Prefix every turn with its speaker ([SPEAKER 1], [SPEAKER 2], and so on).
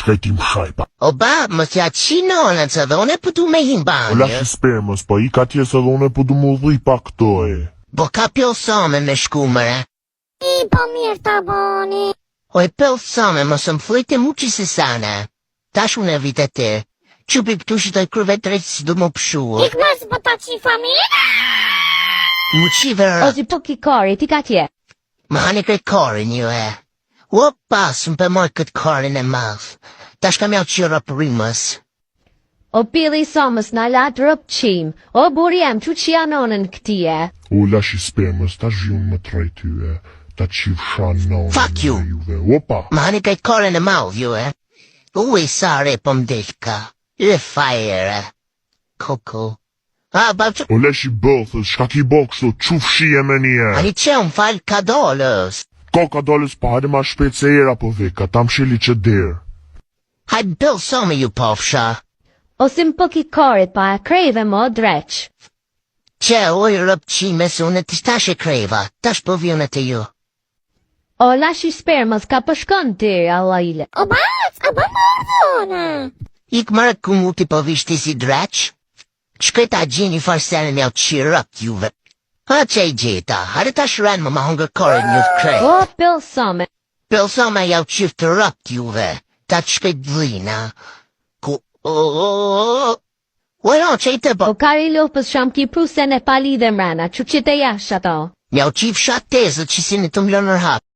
[SPEAKER 1] Shkaj tim shajpa.
[SPEAKER 2] O bab, më thja qinonën se dhe une pëtu me him
[SPEAKER 1] O
[SPEAKER 2] banjë.
[SPEAKER 1] lash i spermës, pa i ka tje se dhe une po du mu dhi pa këto e.
[SPEAKER 2] Po ka pjellësame me shkumëre.
[SPEAKER 3] I po mirë ta boni.
[SPEAKER 2] O e pjellësame më së më flejte mu që se sana. Tash unë e vite te. Qupi këtu që të kërve drejtë si du më pëshuë.
[SPEAKER 3] Ik mas bëta që familë?
[SPEAKER 2] Mu qive rë.
[SPEAKER 4] O zi po ki kari, ti ka tje.
[SPEAKER 2] Më hani këtë korin ju e. O pas më për moj këtë korin e madh. Tash kam jau qira për rimës.
[SPEAKER 4] O pili somës na latë rëp qim. O buri em, që që janonën këtije.
[SPEAKER 1] O lash i spermës, ta zhjun më trej ty e. Ta qiv shanon.
[SPEAKER 2] Fuck you.
[SPEAKER 1] Juve. Opa.
[SPEAKER 2] Më hani këtë korin e madh ju e. U i sare për mdelka. E fajere. Koko. A, bab që...
[SPEAKER 1] O lash i bëthës, shka ki bo kështu, quf shie me një e.
[SPEAKER 2] Ani që më falë ka dollës.
[SPEAKER 1] Ka ka dollës pa hajde ma shpejt se era po veka, ta më shili që derë.
[SPEAKER 2] Haj bëllë some ju pofsha.
[SPEAKER 4] O si më po ki karit pa e krejve mo dreq.
[SPEAKER 2] Që oj rëpë qime se unë të shtash e kreva. Tash po vjone të ju.
[SPEAKER 4] O lash i spermës ka përshkon diri alla ile.
[SPEAKER 3] O bas, a ba mordhona.
[SPEAKER 2] Ik mërë ku mu ti po vishti si dreq. Shkëta gjeni farsenin jau qirëp juve. Ha që i gjeta, hare ta shren më ma hongër korin ju të krej.
[SPEAKER 4] O pil some.
[SPEAKER 2] Pëllësa me jau qifë të rëpt juve. Ta të shpet dhina. Ku... Uajno, që i të po...
[SPEAKER 4] O kari lopës sham ki pruse në pali dhe mrena, që që të jash ato.
[SPEAKER 2] Jau qifë shatë tezët që si në të mlonër hap.